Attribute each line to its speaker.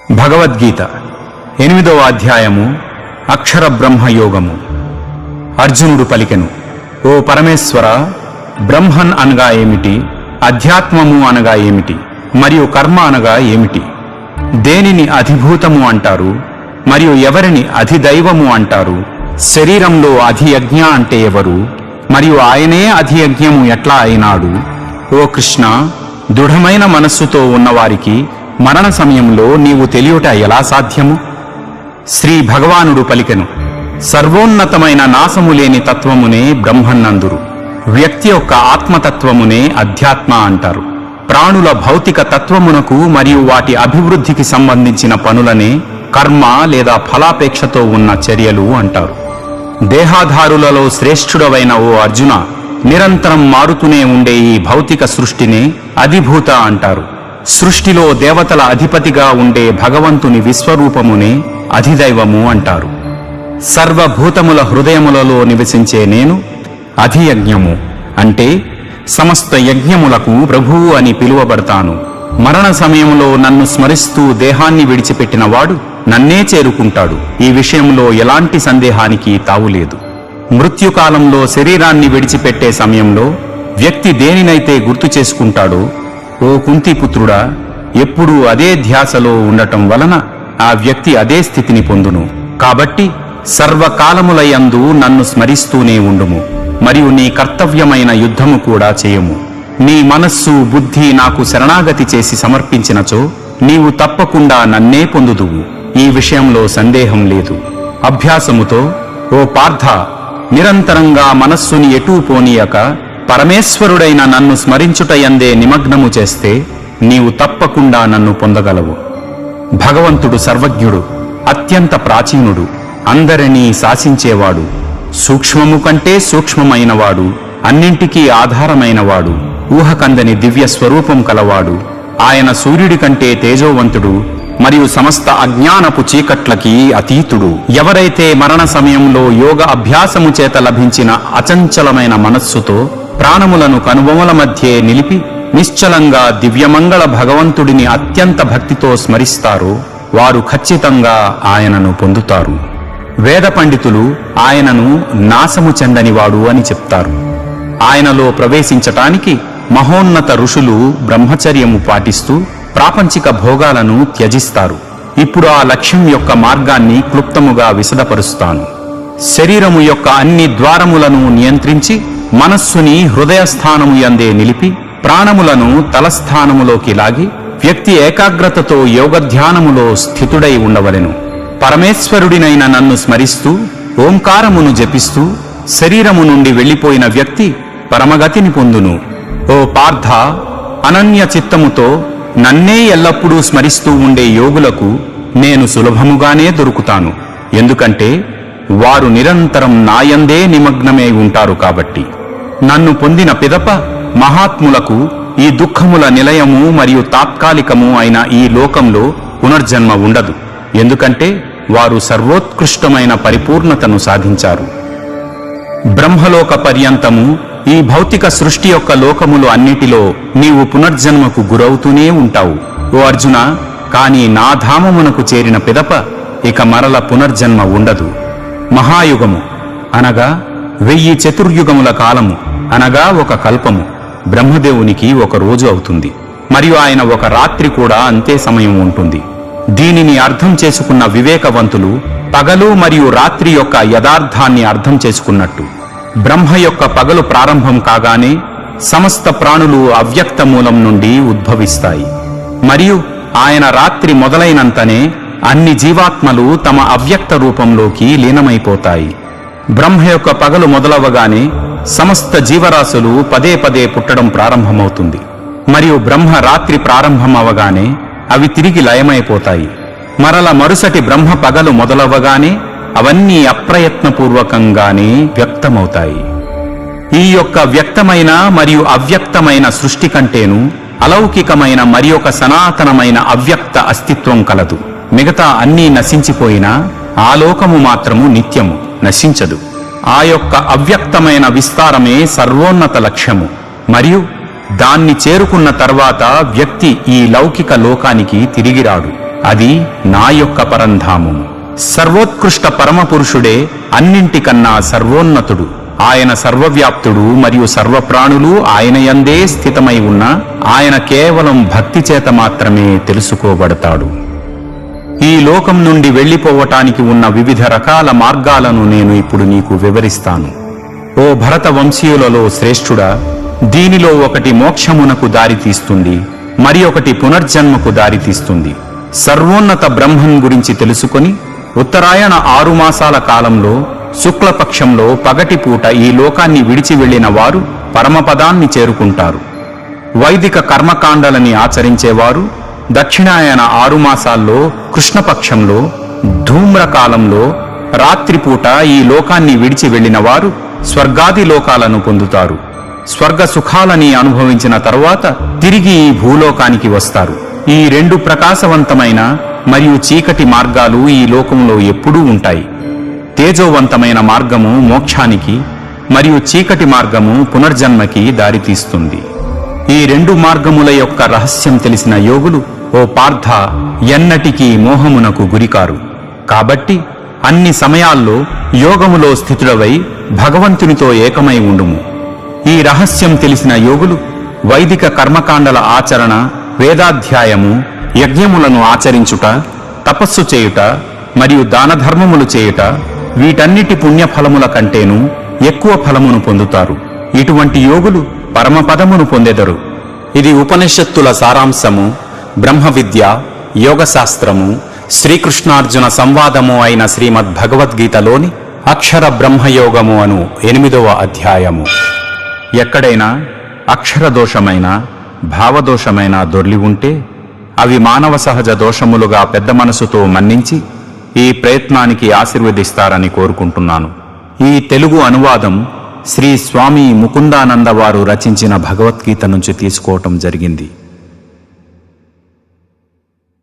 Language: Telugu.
Speaker 1: భగవద్గీత 8వ అధ్యాయము అక్షర బ్రహ్మయోగము. అర్జునుడు పలికెను, ఓ పరమేశ్వర, బ్రహ్మన్ అనగా ఏమిటి? అధ్యాత్మము అనగా ఏమిటి? మరియు కర్మ అనగా ఏమిటి? దేనిని అధిభూతము అంటారు మరియు ఎవరిని అధిదైవము అంటారు? శరీరంలో అధియజ్ఞ అంటే ఎవరు మరియు ఆయనే అధియజ్ఞము ఎట్లా అయినాడు? ఓ కృష్ణ, దృఢమైన మనస్సుతో ఉన్నవారికి మరణ సమయంలో నీవు తెలియుట ఎలా సాధ్యము? శ్రీ భగవానుడు పలికెను, సర్వోన్నతమైన నాశము లేని తత్వమునే బ్రహ్మన్నందురు. వ్యక్తి యొక్క ఆత్మతత్వమునే అధ్యాత్మ అంటారు. ప్రాణుల భౌతిక తత్వమునకు మరియు వాటి అభివృద్ధికి సంబంధించిన పనులనే కర్మ లేదా ఫలాపేక్షతో ఉన్న చర్యలు అంటారు. దేహాధారులలో శ్రేష్ఠుడవైన ఓ అర్జున, నిరంతరం మారుతూనే ఉండే ఈ భౌతిక సృష్టిని అధిభూత అంటారు. సృష్టిలో దేవతల అధిపతిగా ఉండే భగవంతుని విశ్వరూపమునే అధిదైవము అంటారు. సర్వభూతముల హృదయములలో నివసించే నేను అధియజ్ఞము అంటే సమస్త యజ్ఞములకు ప్రభువు అని పిలువబడతాను. మరణ సమయంలో నన్ను స్మరిస్తూ దేహాన్ని విడిచిపెట్టిన వాడు నన్నే చేరుకుంటాడు. ఈ విషయంలో ఎలాంటి సందేహానికి తావులేదు. మృత్యుకాలంలో శరీరాన్ని విడిచిపెట్టే సమయంలో వ్యక్తి దేనినైతే గుర్తు చేసుకుంటాడో, ఓ కుంతిపుత్రుడా, ఎప్పుడూ అదే ధ్యాసలో ఉండటం వలన ఆ వ్యక్తి అదే స్థితిని పొందును. కాబట్టి సర్వకాలములయందు నన్ను స్మరిస్తూనే ఉండుము మరియు నీ కర్తవ్యమైన యుద్ధము కూడా చేయము. నీ మనస్సు బుద్ధి నాకు శరణాగతి చేసి సమర్పించినచో నీవు తప్పకుండా నన్నే పొందుదువు. ఈ విషయంలో సందేహం లేదు. అభ్యాసముతో ఓ పార్థ, నిరంతరంగా మనస్సుని ఎటూ పోనీయక పరమేశ్వరుడైన నన్ను స్మరించుటయందే నిమగ్నము చేస్తే నీవు తప్పకుండా నన్ను పొందగలవు. భగవంతుడు సర్వజ్ఞుడు, అత్యంత ప్రాచీనుడు, అందరినీ శాసించేవాడు, సూక్ష్మము కంటే సూక్ష్మమైనవాడు, అన్నింటికీ ఆధారమైనవాడు, ఊహకందని దివ్య స్వరూపం కలవాడు. ఆయన సూర్యుడి కంటే తేజోవంతుడు మరియు సమస్త అజ్ఞానపు చీకట్లకి అతీతుడు. ఎవరైతే మరణ సమయంలో యోగ అభ్యాసము చేత లభించిన అచంచలమైన మనస్సుతో ప్రాణములను కనుబొమల మధ్యే నిలిపి నిశ్చలంగా దివ్యమంగళ భగవంతుడిని అత్యంత భక్తితో స్మరిస్తారో వారు ఖచ్చితంగా ఆయనను పొందుతారు. వేద పండితులు ఆయనను నాశము చెందనివాడు అని చెప్తారు. ఆయనలో ప్రవేశించటానికి మహోన్నత ఋషులు బ్రహ్మచర్యము పాటిస్తూ ప్రాపంచిక భోగాలను త్యజిస్తారు. ఇప్పుడు ఆ లక్ష్యం యొక్క మార్గాన్ని క్లుప్తముగా విశదపరుస్తాను. శరీరము యొక్క అన్ని ద్వారములను నియంత్రించి మనస్సుని హృదయస్థానము యందే నిలిపి ప్రాణములను తలస్థానములోకి లాగి వ్యక్తి ఏకాగ్రతతో యోగధ్యానములో స్థితుడై ఉండవలెను. పరమేశ్వరుడినైన నన్ను స్మరిస్తూ ఓంకారమును జపిస్తూ శరీరము నుండి వెళ్లిపోయిన వ్యక్తి పరమగతిని పొందును. ఓ పార్థ, అనన్య చిత్తముతో నన్నే ఎల్లప్పుడూ స్మరిస్తూ ఉండే యోగులకు నేను సులభముగానే దొరుకుతాను. ఎందుకంటే వారు నిరంతరం నాయందే నిమగ్నమై ఉంటారు. కాబట్టి నన్ను పొందిన పిదప మహాత్ములకు ఈ దుఃఖముల నిలయము మరియు తాత్కాలికము అయిన ఈ లోకంలో పునర్జన్మ ఉండదు. ఎందుకంటే వారు సర్వోత్కృష్టమైన పరిపూర్ణతను సాధించారు. బ్రహ్మలోక పర్యంతము ఈ భౌతిక సృష్టి యొక్క లోకములు అన్నిటిలో నీవు పునర్జన్మకు గురవుతూనే ఉంటావు. ఓ అర్జున, కాని నా ధామమునకు చేరిన పిదప ఇక మరల పునర్జన్మ ఉండదు. మహాయుగము అనగా 1000 చతుర్యుగముల కాలము అనగా ఒక కల్పము బ్రహ్మదేవునికి ఒక రోజు అవుతుంది. మరియు ఆయన ఒక రాత్రి కూడా అంతే సమయం ఉంటుంది. దీనిని అర్థం చేసుకున్న వివేకవంతులు పగలు మరియు రాత్రి యొక్క యథార్థాన్ని అర్థం చేసుకున్నట్టు బ్రహ్మ యొక్క పగలు ప్రారంభం కాగానే సమస్త ప్రాణులు అవ్యక్త మూలం నుండి ఉద్భవిస్తాయి. మరియు ఆయన రాత్రి మొదలైనంతనే అన్ని జీవాత్మలు తమ అవ్యక్త రూపంలోకి లీనమైపోతాయి. బ్రహ్మ యొక్క పగలు మొదలవగానే సమస్త జీవరాశులు పదే పదే పుట్టడం ప్రారంభమవుతుంది. మరియు బ్రహ్మ రాత్రి ప్రారంభం అవగానే అవి తిరిగి లయమైపోతాయి. మరల మరుసటి బ్రహ్మ పగలు మొదలవగానే అవన్నీ అప్రయత్నపూర్వకంగానే వ్యక్తమవుతాయి. ఈ యొక్క వ్యక్తమైన మరియు అవ్యక్తమైన సృష్టి కంటేను అలౌకికమైన మరి ఒక సనాతనమైన అవ్యక్త అస్తిత్వం కలదు. మిగతా అన్నీ నశించిపోయినా ఆ లోకము మాత్రము నిత్యము, నశించదు. ఆ యొక్క అవ్యక్తమైన విస్తారమే సర్వోన్నత లక్ష్యము. మరియు దాన్ని చేరుకున్న తర్వాత వ్యక్తి ఈ లౌకిక లోకానికి తిరిగిరాడు. అది నా యొక్క పరంధామం. సర్వోత్కృష్ట పరమపురుషుడే అన్నింటికన్నా సర్వోన్నతుడు. ఆయన సర్వవ్యాప్తుడు మరియు సర్వప్రాణులు ఆయన యందే స్థితమై ఉన్న ఆయన కేవలం భక్తి చేత మాత్రమే తెలుసుకోబడతాడు. ఈ లోకం నుండి వెళ్లిపోవటానికి ఉన్న వివిధ రకాల మార్గాలను నేను ఇప్పుడు నీకు వివరిస్తాను. ఓ భరత వంశీయులలో శ్రేష్ఠుడా, దీనిలో ఒకటి మోక్షమునకు దారితీస్తుంది, మరి ఒకటి పునర్జన్మకు దారితీస్తుంది. సర్వోన్నత బ్రహ్మం గురించి తెలుసుకొని ఉత్తరాయణ 6 మాసాల కాలంలో శుక్లపక్షంలో పగటిపూట ఈ లోకాన్ని విడిచి వెళ్లిన వారు పరమపదాన్ని చేరుకుంటారు. వైదిక కర్మకాండలని ఆచరించేవారు దక్షిణాయన 6 మాసాల్లో కృష్ణపక్షంలో ధూమ్రకాలంలో రాత్రిపూట ఈ లోకాన్ని విడిచి వెళ్లిన వారు స్వర్గాది లోకాలను పొందుతారు. స్వర్గ సుఖాలని అనుభవించిన తరువాత తిరిగి ఈ భూలోకానికి వస్తారు. ఈ 2 ప్రకాశవంతమైన మరియు చీకటి మార్గాలు ఈ లోకంలో ఎప్పుడూ ఉంటాయి. తేజోవంతమైన మార్గము మోక్షానికి మరియు చీకటి మార్గము పునర్జన్మకి దారితీస్తుంది. ఈ 2 మార్గముల యొక్క రహస్యం తెలిసిన యోగులు, ఓ పార్థ, ఎన్నటికీ మోహమునకు గురికారు. కాబట్టి అన్ని సమయాల్లో యోగములో స్థితుడవై భగవంతునితో ఏకమై ఉండుము. ఈ రహస్యం తెలిసిన యోగులు వైదిక కర్మకాండల ఆచరణ, వేదాధ్యాయము, యజ్ఞములను ఆచరించుట, తపస్సు చేయుట మరియు దానధర్మములు చేయుట, వీటన్నిటి పుణ్యఫలముల కంటేనూ ఎక్కువ ఫలమును పొందుతారు. ఇటువంటి యోగులు పరమపదమును పొందెదరు. ఇది ఉపనిషత్తుల సారాంశము, బ్రహ్మ విద్య, యోగశాస్త్రము, శ్రీకృష్ణార్జున సంవాదము అయిన శ్రీమద్ భగవద్గీతలోని అక్షర బ్రహ్మయోగము అను 8వ అధ్యాయము. ఎక్కడైనా అక్షర దోషమైన, భావదోషమైన దొర్లి ఉంటే అవి మానవ సహజ దోషములుగా పెద్ద మనసుతో మన్నించి ఈ ప్రయత్నానికి ఆశీర్వదిస్తారని కోరుకుంటున్నాను. ఈ తెలుగు అనువాదం శ్రీ స్వామి ముకుందానంద వారు రచించిన భగవద్గీత నుంచి తీసుకోవటం జరిగింది.